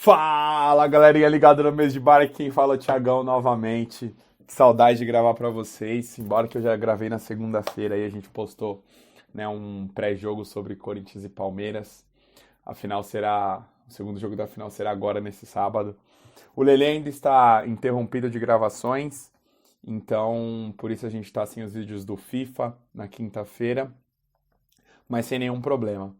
Fala, galerinha ligada no mês de bar, aqui quem fala é o Thiagão novamente. Que saudade de gravar pra vocês. Embora que eu já gravei na segunda-feira aí a gente postou, né, um pré-jogo sobre Corinthians e Palmeiras. A final será, o segundo jogo da final será agora nesse sábado. O Lele ainda está interrompido de gravações, então por isso a gente está sem os vídeos do FIFA na quinta-feira, mas sem nenhum problema.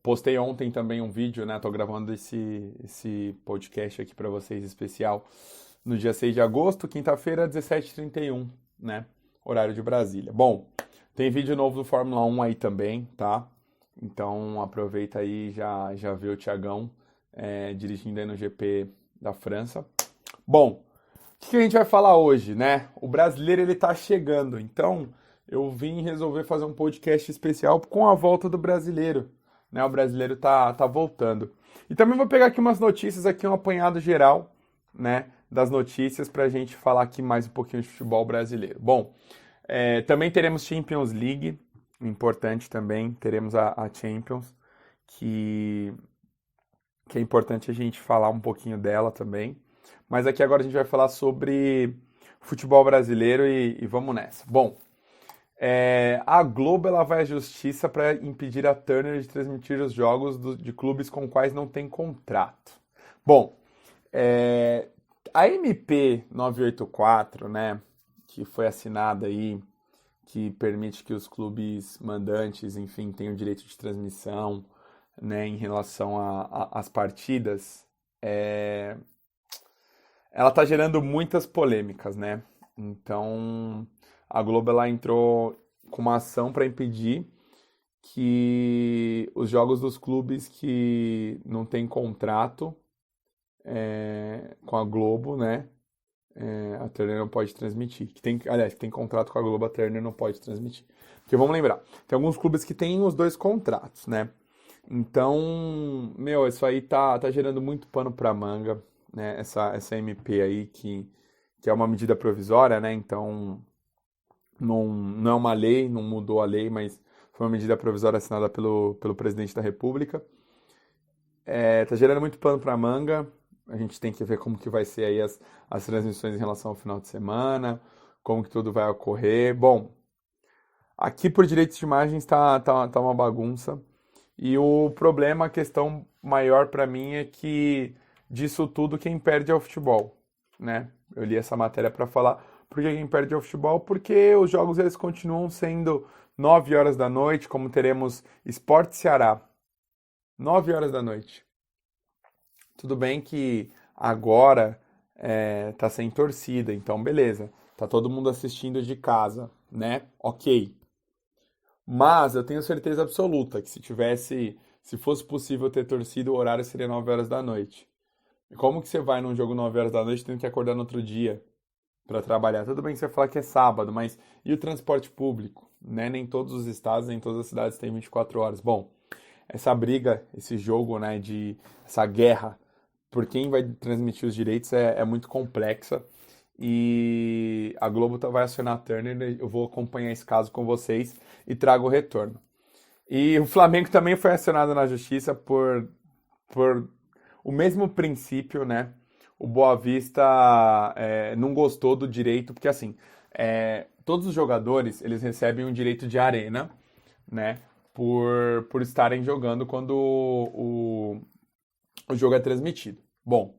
Postei ontem também um vídeo, né? Tô gravando esse podcast aqui para vocês especial no dia 6 de agosto, quinta-feira, 17h31, né? Horário de Brasília. Bom, tem vídeo novo do Fórmula 1 aí também, tá? Então aproveita aí e já vê o Thiagão dirigindo aí no GP da França. Bom, o que a gente vai falar hoje, né? O brasileiro ele tá chegando, então eu vim resolver fazer um podcast especial com a volta do brasileiro, né? O brasileiro tá voltando. E também vou pegar aqui umas notícias, aqui um apanhado geral, né? Das notícias pra gente falar aqui mais um pouquinho de futebol brasileiro. Bom, também teremos Champions League, importante também, teremos a Champions, que, que é importante a gente falar um pouquinho dela também. Mas aqui agora a gente vai falar sobre futebol brasileiro e vamos nessa. Bom, a Globo ela vai à justiça para impedir a Turner de transmitir os jogos de clubes com quais não tem contrato. Bom, a MP 984, né, que foi assinada aí, que permite que os clubes mandantes, enfim, tenham direito de transmissão, né, em relação às partidas, ela tá gerando muitas polêmicas, né? Então, a Globo ela entrou com uma ação para impedir que os jogos dos clubes que não têm contrato com a Globo, né? A Turner não pode transmitir. Aliás, que tem contrato com a Globo, a Turner não pode transmitir. Porque vamos lembrar, tem alguns clubes que têm os dois contratos, né? Então, meu, isso aí tá gerando muito pano pra manga, né? Essa MP aí que é uma medida provisória, né? Então, não é uma lei, não mudou a lei, mas foi uma medida provisória assinada pelo presidente da República. Tá gerando muito pano pra manga. A gente tem que ver como que vai ser aí as transmissões em relação ao final de semana, como que tudo vai ocorrer. Bom, aqui por direitos de imagens tá uma bagunça. E o problema, a questão maior pra mim é que disso tudo quem perde é o futebol, né? Eu li essa matéria pra falar por que quem perde é o futebol, porque os jogos eles continuam sendo 9 horas da noite, como teremos Sport Ceará, 9 horas da noite. Tudo bem que agora tá sem torcida, então beleza, tá todo mundo assistindo de casa, né? Ok. Mas eu tenho certeza absoluta que se fosse possível ter torcida, o horário seria 9 horas da noite. E como que você vai num jogo 9 horas da noite tendo que acordar no outro dia para trabalhar? Tudo bem que você fala que é sábado, mas e o transporte público? Né? Nem todos os estados, nem todas as cidades têm 24 horas. Bom, essa briga, esse jogo, né, essa guerra por quem vai transmitir os direitos é muito complexa. E a Globo vai acionar a Turner, eu vou acompanhar esse caso com vocês e trago o retorno. E o Flamengo também foi acionado na justiça por o mesmo princípio, né? O Boa Vista não gostou do direito, porque assim, todos os jogadores eles recebem um direito de arena, né? Por estarem jogando quando o jogo é transmitido. Bom,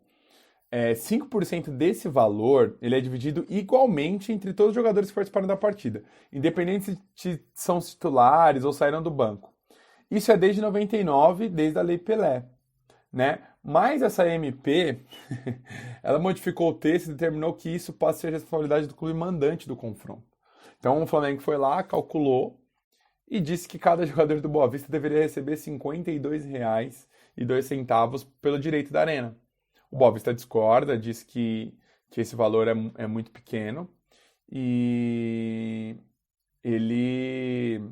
5% desse valor ele é dividido igualmente entre todos os jogadores que participaram da partida, independente se são titulares ou saíram do banco. Isso é desde 99, desde a Lei Pelé, né? Mas essa MP, ela modificou o texto e determinou que isso passa a ser responsabilidade do clube mandante do confronto. Então o Flamengo foi lá, calculou e disse que cada jogador do Boa Vista deveria receber R$ 52,02 pelo direito da arena. O Boa Vista discorda, diz que esse valor é muito pequeno e ele,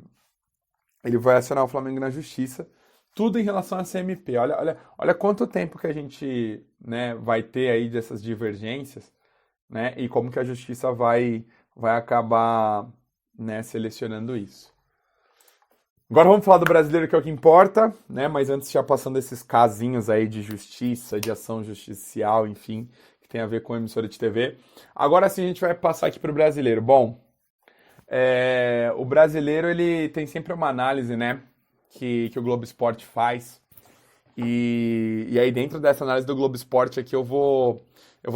ele vai acionar o Flamengo na justiça. Tudo em relação à CMP. Olha quanto tempo que a gente, né, vai ter aí dessas divergências, né, e como que a justiça vai acabar, né, selecionando isso. Agora vamos falar do brasileiro, que é o que importa, né? Mas antes, já passando esses casinhos aí de justiça, de ação justicial, enfim, que tem a ver com emissora de TV. Agora sim a gente vai passar aqui para o brasileiro. Bom, o brasileiro ele tem sempre uma análise, né? Que o Globo Esporte faz. E aí dentro dessa análise do Globo Esporte aqui eu vou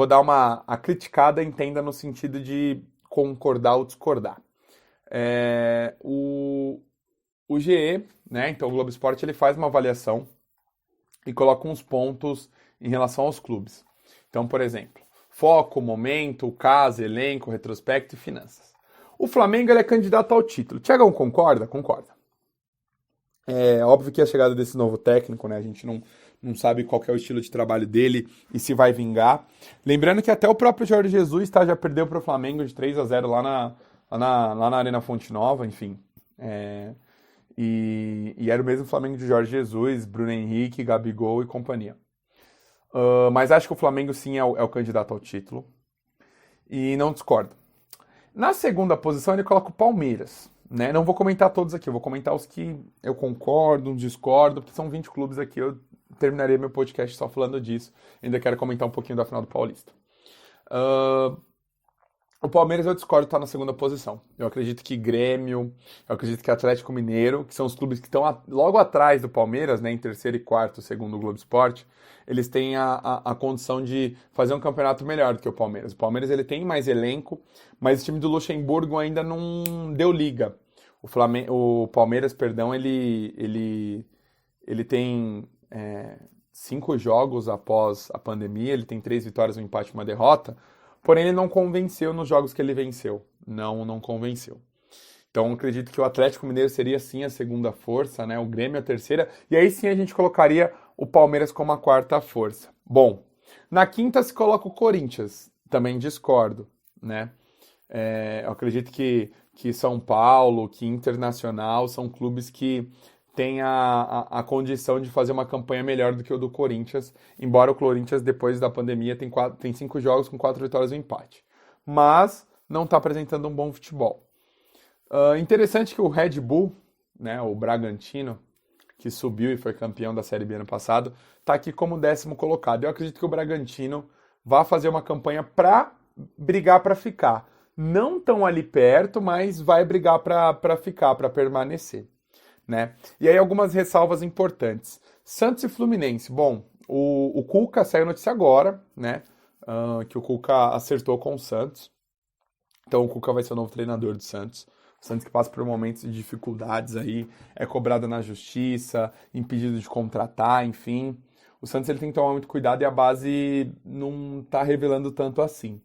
dar a criticada, entenda no sentido de concordar ou discordar. O GE, né? Então o Globo Esporte ele faz uma avaliação e coloca uns pontos em relação aos clubes. Então, por exemplo, foco, momento, caso, elenco, retrospecto e finanças. O Flamengo ele é candidato ao título. Thiagão concorda? Concorda. É óbvio que a chegada desse novo técnico, né? A gente não sabe qual que é o estilo de trabalho dele e se vai vingar. Lembrando que até o próprio Jorge Jesus já perdeu para o Flamengo de 3-0 lá na Arena Fonte Nova, enfim. E era o mesmo Flamengo de Jorge Jesus, Bruno Henrique, Gabigol e companhia. Mas acho que o Flamengo sim é o candidato ao título. E não discordo. Na segunda posição ele coloca o Palmeiras. Né? Não vou comentar todos aqui, eu vou comentar os que eu concordo, discordo, porque são 20 clubes aqui, eu terminaria meu podcast só falando disso. Ainda quero comentar um pouquinho da final do Paulista. O Palmeiras eu discordo, está na segunda posição. Eu acredito que Grêmio, eu acredito que Atlético Mineiro, que são os clubes que estão logo atrás do Palmeiras, né, em terceiro e quarto, segundo o Globo Esporte, eles têm a condição de fazer um campeonato melhor do que o Palmeiras. O Palmeiras ele tem mais elenco, mas o time do Luxemburgo ainda não deu liga. O Palmeiras, perdão, ele tem 5 jogos após a pandemia, ele tem 3 vitórias, um empate e uma derrota. Porém, ele não convenceu nos jogos que ele venceu. Não convenceu. Então, acredito que o Atlético Mineiro seria, sim, a segunda força, né? O Grêmio a terceira. E aí, sim, a gente colocaria o Palmeiras como a quarta força. Bom, na quinta se coloca o Corinthians. Também discordo, né? Eu acredito que São Paulo, que Internacional são clubes que tem a condição de fazer uma campanha melhor do que o do Corinthians, embora o Corinthians, depois da pandemia, tem 5 jogos com 4 vitórias e um empate. Mas não está apresentando um bom futebol. Interessante que o Red Bull, né, o Bragantino, que subiu e foi campeão da Série B ano passado, está aqui como 10º colocado. Eu acredito que o Bragantino vai fazer uma campanha para brigar para ficar. Não tão ali perto, mas vai brigar para ficar, para permanecer. Né? E aí algumas ressalvas importantes. Santos e Fluminense. Bom, o Cuca saiu notícia agora, né? Que o Cuca acertou com o Santos. Então o Cuca vai ser o novo treinador do Santos. O Santos que passa por momentos de dificuldades aí, é cobrado na justiça, impedido de contratar, enfim. O Santos ele tem que tomar muito cuidado e a base não está revelando tanto assim.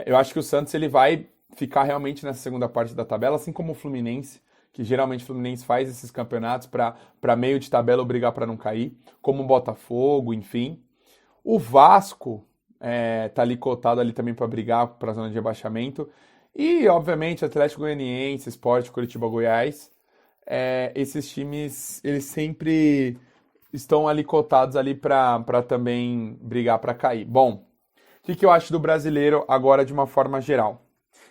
Eu acho que o Santos ele vai ficar realmente nessa segunda parte da tabela, assim como o Fluminense, que geralmente o Fluminense faz esses campeonatos para meio de tabela ou brigar para não cair, como o Botafogo, enfim. O Vasco tá ali cotado ali também para brigar para a zona de rebaixamento. E, obviamente, Atlético Goianiense, Sport, Curitiba, Goiás. Esses times, eles sempre estão ali cotados ali para também brigar para cair. Bom, o que eu acho do brasileiro agora de uma forma geral?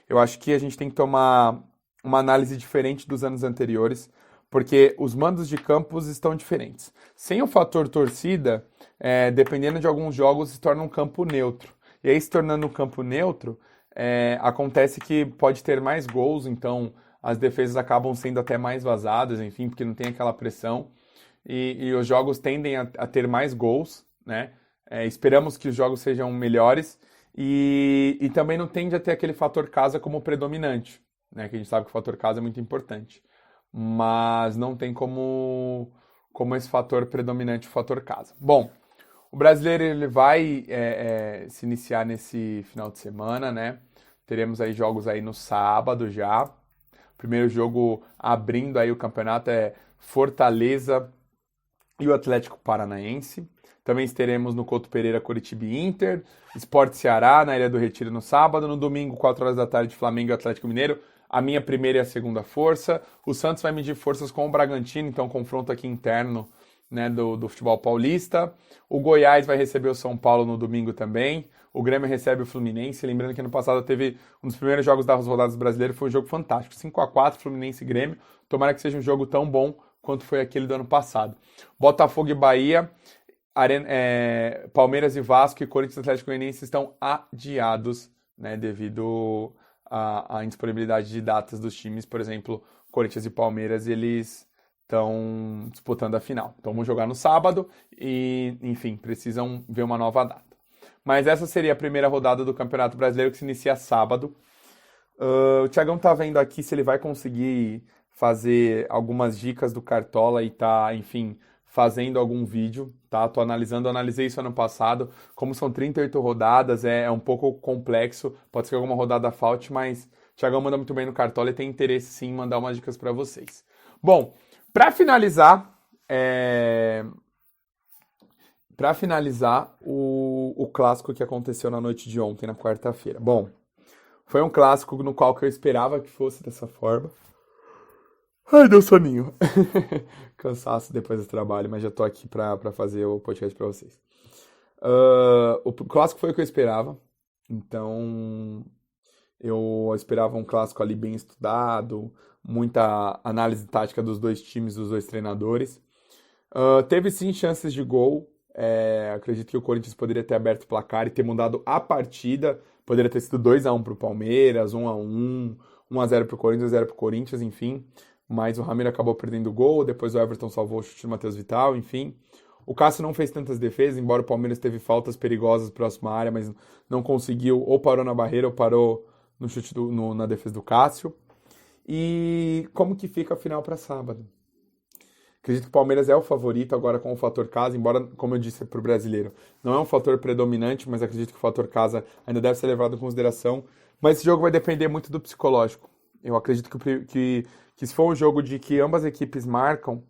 Eu acho que a gente tem que tomar uma análise diferente dos anos anteriores, porque os mandos de campos estão diferentes. Sem o fator torcida, dependendo de alguns jogos, se torna um campo neutro. E aí, se tornando um campo neutro, acontece que pode ter mais gols, então as defesas acabam sendo até mais vazadas, enfim, porque não tem aquela pressão. E os jogos tendem a ter mais gols, né? Esperamos que os jogos sejam melhores e também não tende a ter aquele fator casa como predominante. Né, que a gente sabe que o fator casa é muito importante, mas não tem como esse fator predominante o fator casa. Bom, o brasileiro ele vai se iniciar nesse final de semana, né? Teremos aí jogos aí no sábado já. Primeiro jogo abrindo aí o campeonato é Fortaleza e o Atlético Paranaense. Também teremos no Couto Pereira, Coritiba e Inter, Sport Ceará na Ilha do Retiro no sábado, no domingo 4 horas da tarde Flamengo e Atlético Mineiro. A minha primeira e a segunda força. O Santos vai medir forças com o Bragantino, então confronto aqui interno né, do futebol paulista. O Goiás vai receber o São Paulo no domingo também. O Grêmio recebe o Fluminense. Lembrando que ano passado teve um dos primeiros jogos das rodadas brasileiras, foi um jogo fantástico. 5-4, Fluminense e Grêmio. Tomara que seja um jogo tão bom quanto foi aquele do ano passado. Botafogo e Bahia, Palmeiras e Vasco e Corinthians e Atlético Goianiense estão adiados, né, devido à indisponibilidade de datas dos times. Por exemplo, Corinthians e Palmeiras, eles estão disputando a final. Então vão jogar no sábado e, enfim, precisam ver uma nova data. Mas essa seria a primeira rodada do Campeonato Brasileiro, que se inicia sábado. O Thiagão tá vendo aqui se ele vai conseguir fazer algumas dicas do Cartola e tá, enfim, fazendo algum vídeo, tá? Tô analisando, eu analisei isso ano passado. Como são 38 rodadas, é um pouco complexo, pode ser que alguma rodada falte, mas o Thiagão manda muito bem no Cartola e tem interesse sim em mandar umas dicas para vocês. Bom, para finalizar, o clássico que aconteceu na noite de ontem, na quarta-feira. Bom, foi um clássico no qual que eu esperava que fosse dessa forma. Ai, deu soninho. Cansaço depois do trabalho, mas já tô aqui pra fazer o podcast pra vocês. O clássico foi o que eu esperava. Então, eu esperava um clássico ali bem estudado, muita análise tática dos dois times, dos dois treinadores. Teve sim chances de gol. Acredito que o Corinthians poderia ter aberto o placar e ter mudado a partida. Poderia ter sido 2-1 pro Palmeiras, 1-1, 1-0 pro Corinthians, 0 pro Corinthians, enfim. Mas o Ramiro acabou perdendo o gol, depois o Everton salvou o chute do Matheus Vital, enfim. O Cássio não fez tantas defesas, embora o Palmeiras teve faltas perigosas próxima à área, mas não conseguiu, ou parou na barreira ou parou no chute na defesa do Cássio. E como que fica a final para sábado? Acredito que o Palmeiras é o favorito agora com o fator casa, embora, como eu disse, para o brasileiro, não é um fator predominante, mas acredito que o fator casa ainda deve ser levado em consideração. Mas esse jogo vai depender muito do psicológico. Eu acredito que se for um jogo de que ambas as equipes marcam,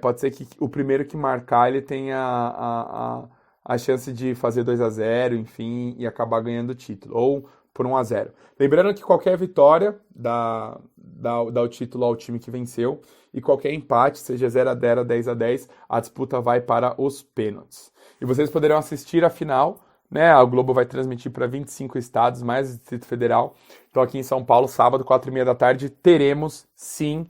pode ser que o primeiro que marcar ele tenha a chance de fazer 2-0, enfim, e acabar ganhando o título, ou por 1-0. Lembrando que qualquer vitória dá o título ao time que venceu, e qualquer empate, seja 0-0, 10-10, a disputa vai para os pênaltis. E vocês poderão assistir a final, né? A Globo vai transmitir para 25 estados, mais o Distrito Federal. Então aqui em São Paulo, sábado, 4h30 da tarde, teremos sim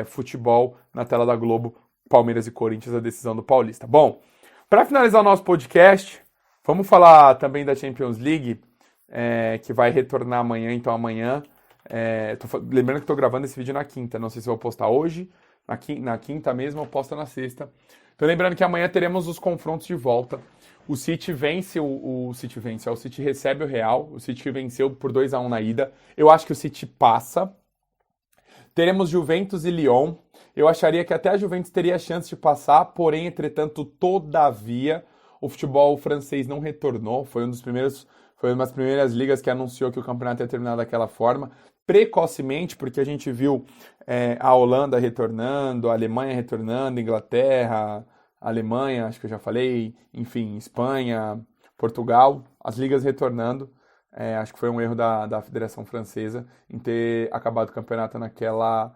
futebol na tela da Globo, Palmeiras e Corinthians, a decisão do Paulista. Bom, para finalizar o nosso podcast, vamos falar também da Champions League, que vai retornar amanhã. Então amanhã, lembrando que estou gravando esse vídeo na quinta, não sei se eu vou postar hoje, na quinta mesmo, ou posto na sexta. Então lembrando que amanhã teremos os confrontos de volta. O City vence, o City recebe o Real, o City venceu por 2-1 na ida. Eu acho que o City passa. Teremos Juventus e Lyon. Eu acharia que até a Juventus teria chance de passar, porém, entretanto, todavia, o futebol francês não retornou. Foi uma das primeiras ligas que anunciou que o campeonato ia terminar daquela forma, precocemente, porque a gente viu a Holanda retornando, a Alemanha retornando, a Inglaterra, a Alemanha, acho que eu já falei, enfim, Espanha, Portugal, as ligas retornando. Acho que foi um erro da Federação Francesa em ter acabado o campeonato naquela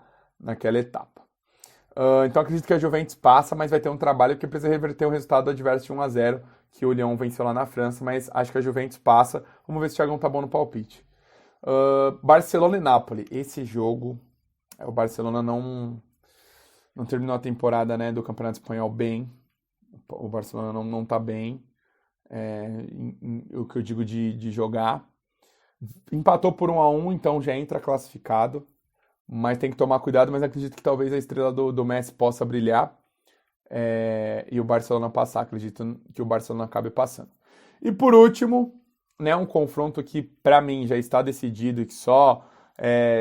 etapa. Então acredito que a Juventus passa, mas vai ter um trabalho que precisa reverter o resultado adverso de 1-0, que o Lyon venceu lá na França, mas acho que a Juventus passa. Vamos ver se o Thiagão tá bom no palpite. Barcelona e Napoli. Esse jogo, o Barcelona não terminou a temporada, né, do Campeonato Espanhol bem. O Barcelona não tá bem. O que eu digo de jogar. Empatou por 1-1, então já entra classificado. Mas tem que tomar cuidado, mas acredito que talvez a estrela do Messi possa brilhar. E o Barcelona passar. Acredito que o Barcelona acabe passando. E por último, né, um confronto que para mim já está decidido e que só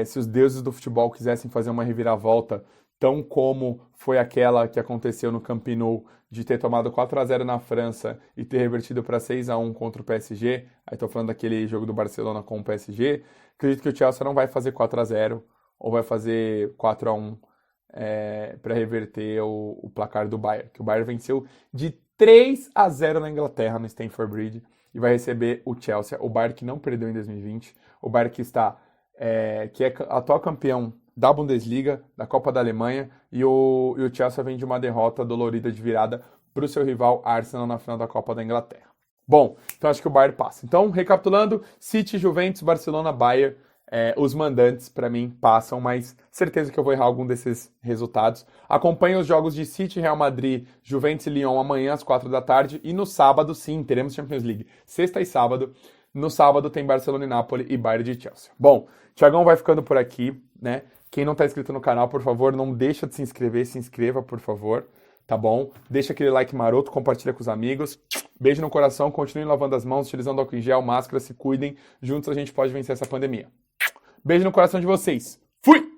se os deuses do futebol quisessem fazer uma reviravolta, tão como foi aquela que aconteceu no Camp Nou, de ter tomado 4-0 na França e ter revertido para 6-1 contra o PSG. Aí estou falando daquele jogo do Barcelona com o PSG. Acredito que o Chelsea não vai fazer 4-0 ou vai fazer 4-1 para reverter o placar do Bayern. Que o Bayern venceu de 3-0 na Inglaterra, no Stamford Bridge, e vai receber o Chelsea, o Bayern que não perdeu em 2020, o Bayern que é atual campeão da Bundesliga, da Copa da Alemanha, e o Chelsea vem de uma derrota dolorida de virada para o seu rival Arsenal na final da Copa da Inglaterra. Bom, então acho que o Bayern passa. Então, recapitulando, City, Juventus, Barcelona, Bayern, os mandantes, para mim, passam, mas certeza que eu vou errar algum desses resultados. Acompanhe os jogos de City, Real Madrid, Juventus e Lyon amanhã às 4 da tarde, e no sábado, sim, teremos Champions League, sexta e sábado. No sábado tem Barcelona e Napoli e Bayern de Chelsea. Bom, Thiagão vai ficando por aqui, né? Quem não está inscrito no canal, por favor, não deixa de se inscrever, se inscreva, por favor, tá bom? Deixa aquele like maroto, compartilha com os amigos. Beijo no coração, continuem lavando as mãos, utilizando álcool em gel, máscara, se cuidem. Juntos a gente pode vencer essa pandemia. Beijo no coração de vocês. Fui!